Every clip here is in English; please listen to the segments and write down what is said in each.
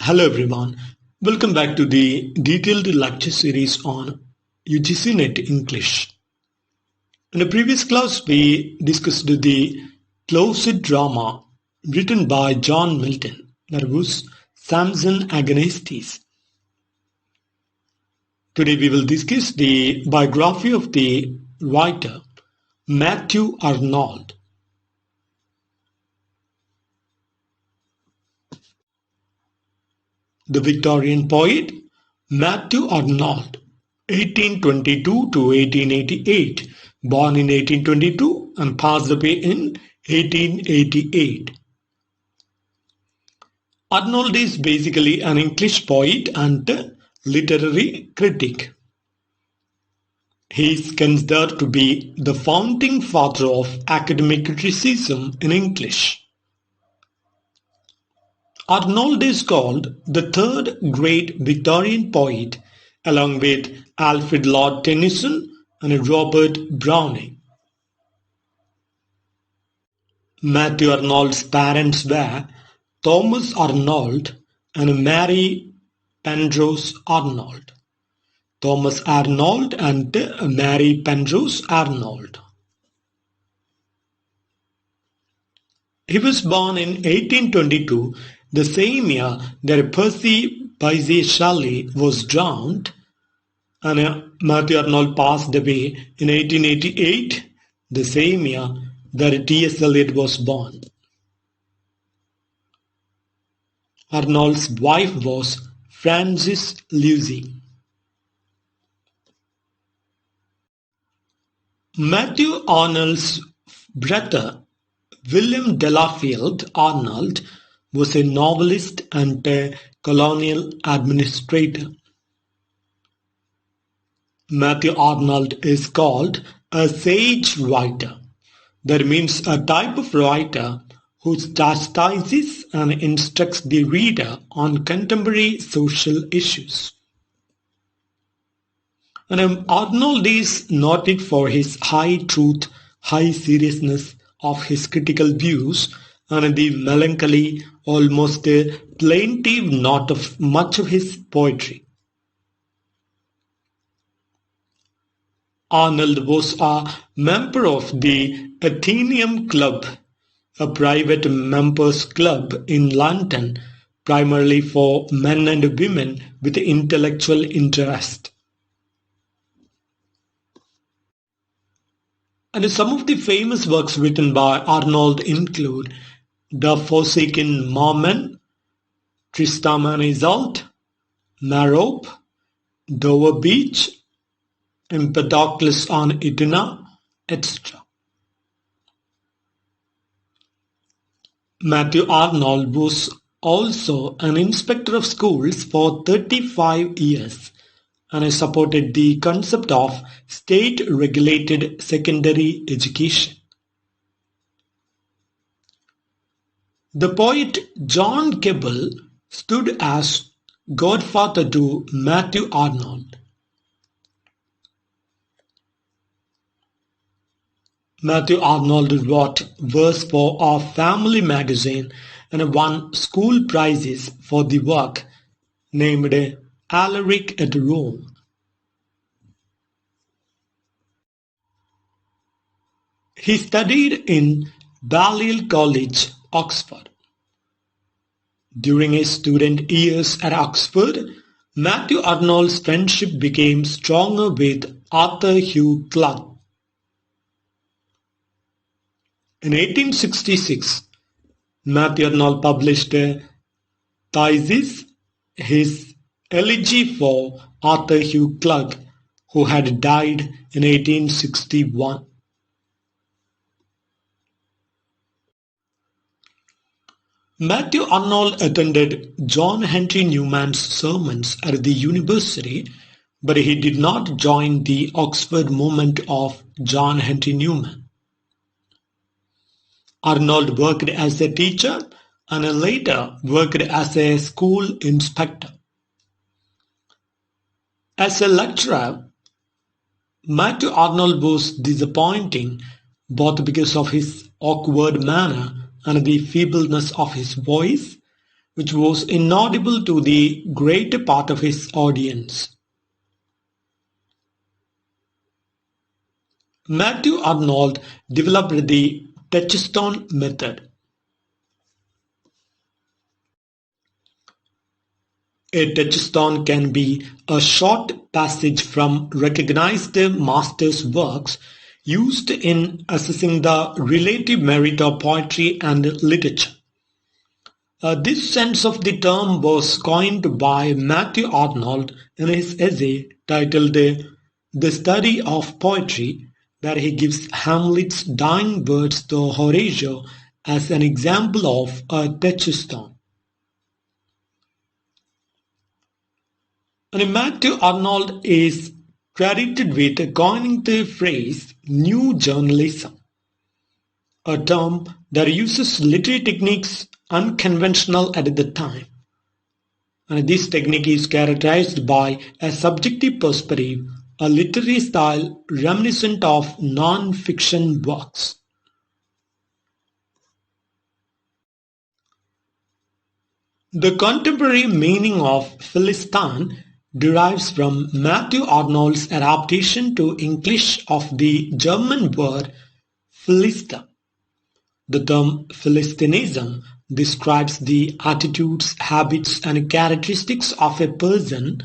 Hello everyone, welcome back to the detailed lecture series on UGC NET English. In the previous class we discussed the closet drama written by John Milton, that was Samson Agonistes. Today we will discuss the biography of the writer Matthew Arnold. The Victorian poet Matthew Arnold, 1822 to 1888, born in 1822 and passed away in 1888. Arnold is basically an English poet and literary critic. He is considered to be the founding father of academic criticism in English. Arnold is called the third great Victorian poet, along with Alfred Lord Tennyson and Robert Browning. Matthew Arnold's parents were Thomas Arnold and Mary Penrose Arnold. Thomas Arnold and Mary Penrose Arnold. He was born in 1822, the same year that Percy Bysshe Shelley was drowned, and Matthew Arnold passed away in 1888, the same year that T.S. Eliot was born. Arnold's wife was Frances Lucy. Matthew Arnold's brother, William Delafield Arnold, was a novelist and a colonial administrator. Matthew Arnold is called a sage writer. That means a type of writer who chastises and instructs the reader on contemporary social issues. And Arnold is noted for his high truth, high seriousness of his critical views, and the melancholy, almost plaintive note of much of his poetry. Arnold was a member of the Athenaeum Club, a private members' club in London, primarily for men and women with intellectual interest. And some of the famous works written by Arnold include The Forsaken Merman, Tristram and Isolde, Merope, Dover Beach, Empedocles on Etna, etc. Matthew Arnold was also an inspector of schools for 35 years and supported the concept of state-regulated secondary education. The poet John Keble stood as godfather to Matthew Arnold. Matthew Arnold wrote verse for our family magazine and won school prizes for the work named Alaric at Rome. He studied in Balliol College, Oxford. During his student years at Oxford, Matthew Arnold's friendship became stronger with Arthur Hugh Clough. In 1866, Matthew Arnold published a thesis, his elegy for Arthur Hugh Clough, who had died in 1861. Matthew Arnold attended John Henry Newman's sermons at the university, but he did not join the Oxford movement of John Henry Newman. Arnold worked as a teacher and later worked as a school inspector. As a lecturer, Matthew Arnold was disappointing both because of his awkward manner and the feebleness of his voice, which was inaudible to the greater part of his audience. Matthew Arnold developed the touchstone method. A touchstone can be a short passage from recognized masters' works used in assessing the relative merit of poetry and literature. This sense of the term was coined by Matthew Arnold in his essay titled The Study of Poetry, where he gives Hamlet's dying words to Horatio as an example of a touchstone. And Matthew Arnold is credited with coining the phrase "new journalism", a term that uses literary techniques unconventional at the time. And this technique is characterized by a subjective perspective, a literary style reminiscent of non-fiction works. The contemporary meaning of Philistine derives from Matthew Arnold's adaptation to English of the German word Philister. The term Philistinism describes the attitudes, habits, and characteristics of a person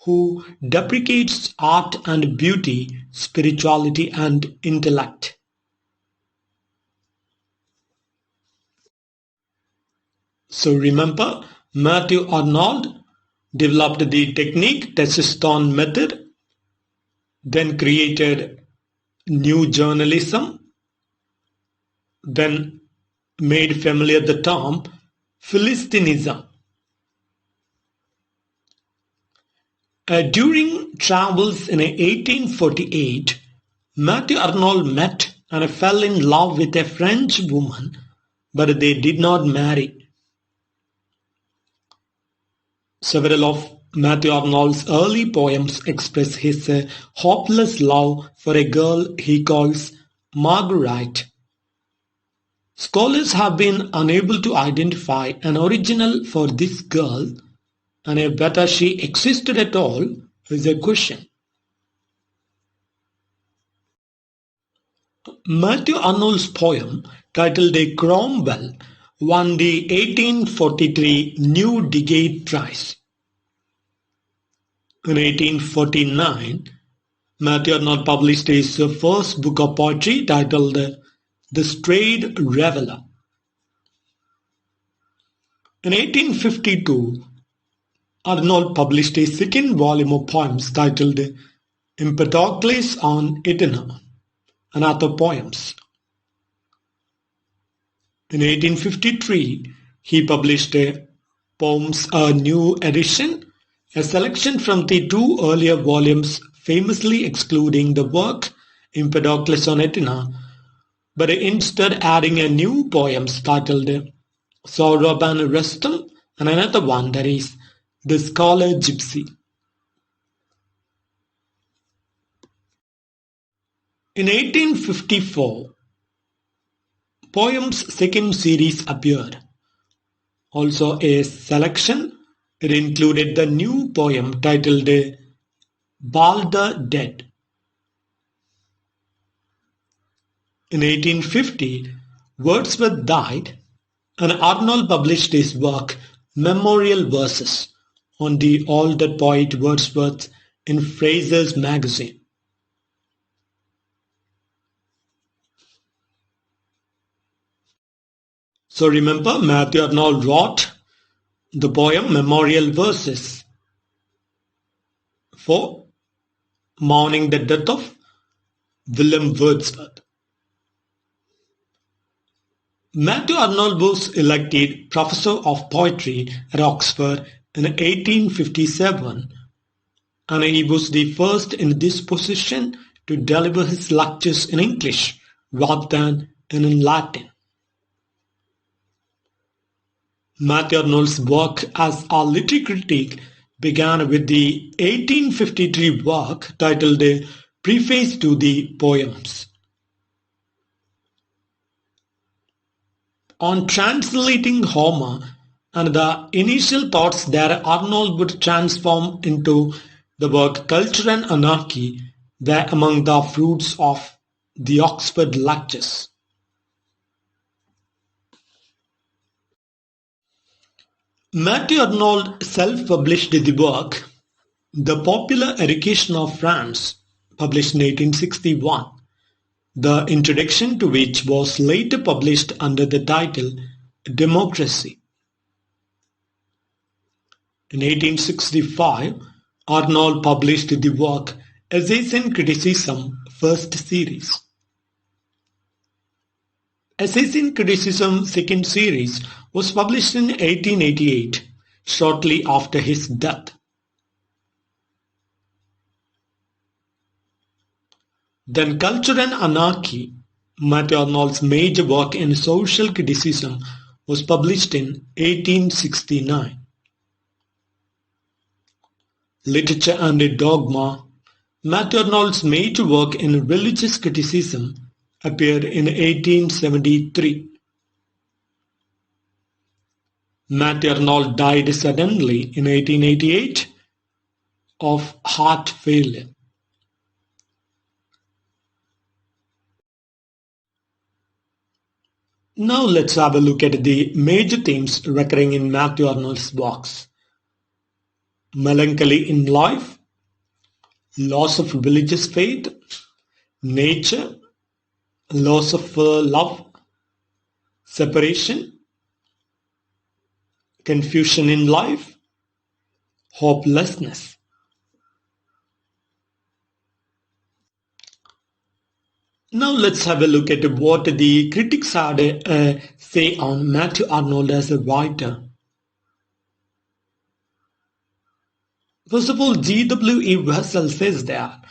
who deprecates art and beauty, spirituality, and intellect. So remember, Matthew Arnold developed the technique touchstone method, then created new journalism, then made familiar the term Philistinism. During travels in 1848, Matthew Arnold met and fell in love with a French woman, but they did not marry. Several of Matthew Arnold's early poems express his hopeless love for a girl he calls Marguerite. Scholars have been unable to identify an original for this girl, and whether she existed at all is a question. Matthew Arnold's poem, titled A Cromwell, won the 1843 New Decade Prize. In 1849, Matthew Arnold published his first book of poetry titled The Strayed Reveller. In 1852, Arnold published a second volume of poems titled Empedocles on Etna and Other Poems. In 1853, he published Poems A New Edition, a selection from the two earlier volumes famously excluding the work Empedocles on Etna, but instead adding a new poem titled Sohrab Rustum and another one, that is The Scholar Gypsy. In 1854, Poems' second series appeared. Also a selection, it included the new poem titled Balder Dead. In 1850, Wordsworth died, and Arnold published his work Memorial Verses on the older poet Wordsworth in Fraser's Magazine. So remember, Matthew Arnold wrote the poem Memorial Verses for mourning the death of William Wordsworth. Matthew Arnold was elected Professor of Poetry at Oxford in 1857, and he was the first in this position to deliver his lectures in English rather than in Latin. Matthew Arnold's work as a literary critic began with the 1853 work titled Preface to the Poems. On translating Homer and the initial thoughts that Arnold would transform into the work Culture and Anarchy were among the fruits of the Oxford Lectures. Matthew Arnold self-published the work The Popular Education of France, published in 1861, the introduction to which was later published under the title Democracy. In 1865, Arnold published the work Essays in Criticism, first series. Essays in Criticism, second series, was published in 1888, shortly after his death. Then Culture and Anarchy, Matthew Arnold's major work in social criticism, was published in 1869. Literature and Dogma, Matthew Arnold's major work in religious criticism, appeared in 1873. Matthew Arnold died suddenly in 1888 of heart failure. Now let's have a look at the major themes recurring in Matthew Arnold's works. Melancholy in life, loss of religious faith, nature, loss of love, separation, confusion in life, hopelessness. Now let's have a look at what the critics had say on Matthew Arnold as a writer. First of all, G.W.E. Wessel says that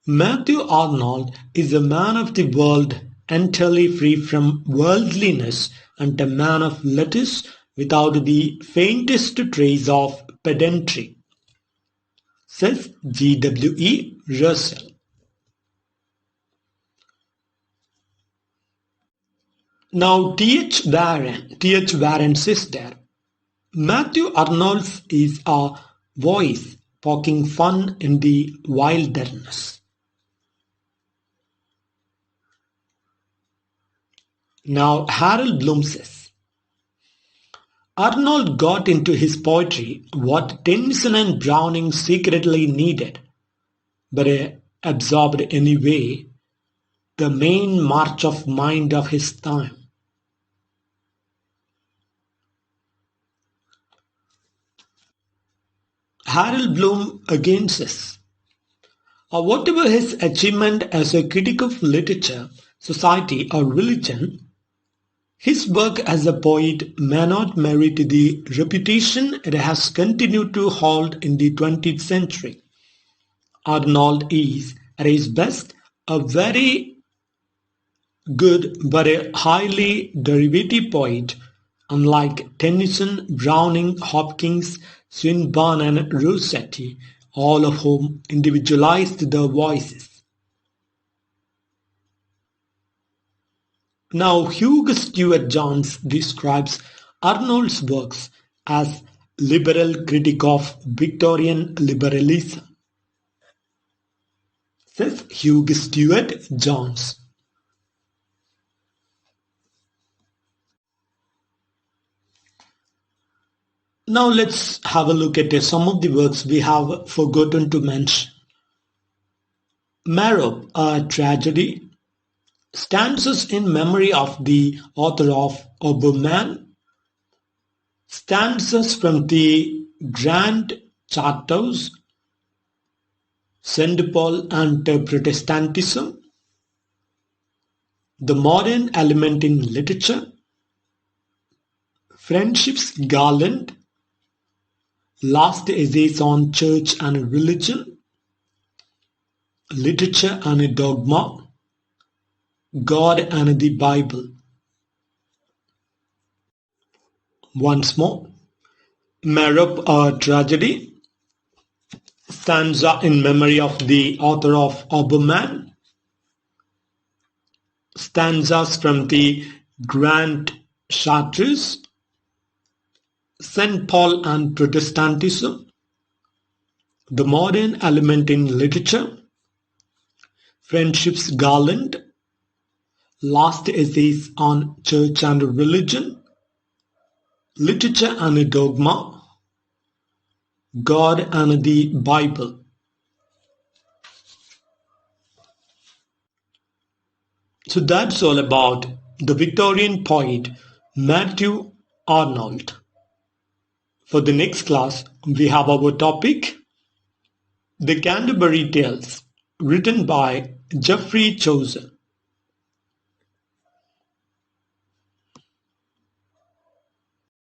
Matthew Arnold is a man of the world, entirely free from worldliness, and a man of letters without the faintest trace of pedantry, says G.W.E. Russell. Now T.H. Warren says that Matthew Arnold is a voice poking fun in the wilderness. Now Harold Bloom says, Arnold got into his poetry what Tennyson and Browning secretly needed, but absorbed anyway the main march of mind of his time. Harold Bloom again says, whatever his achievement as a critic of literature, society, or religion, his work as a poet may not merit the reputation it has continued to hold in the 20th century. Arnold is, at his best, a very good but a highly derivative poet, unlike Tennyson, Browning, Hopkins, Swinburne, and Rossetti, all of whom individualized their voices. Now Hugh Stuart Jones describes Arnold's works as liberal critic of Victorian liberalism, says Hugh Stuart Jones. Now let's have a look at some of the works we have forgotten to mention. Marrow, a tragedy, stanzas in memory of the author of Obermann, stanzas from the Grand Charters, St. Paul and Protestantism, the modern element in literature, Friendship's Garland, last essays on church and religion, literature and dogma, God and the Bible. Once more, Marab, a tragedy, stanza in memory of the author of Obermann, stanzas from the Grand Chartreuse, St. Paul and Protestantism, the modern element in literature, Friendship's Garland, last essays on church and religion, literature and dogma, God and the Bible. So that's all about the Victorian poet Matthew Arnold. For the next class, we have our topic, The Canterbury Tales, written by Geoffrey Chaucer.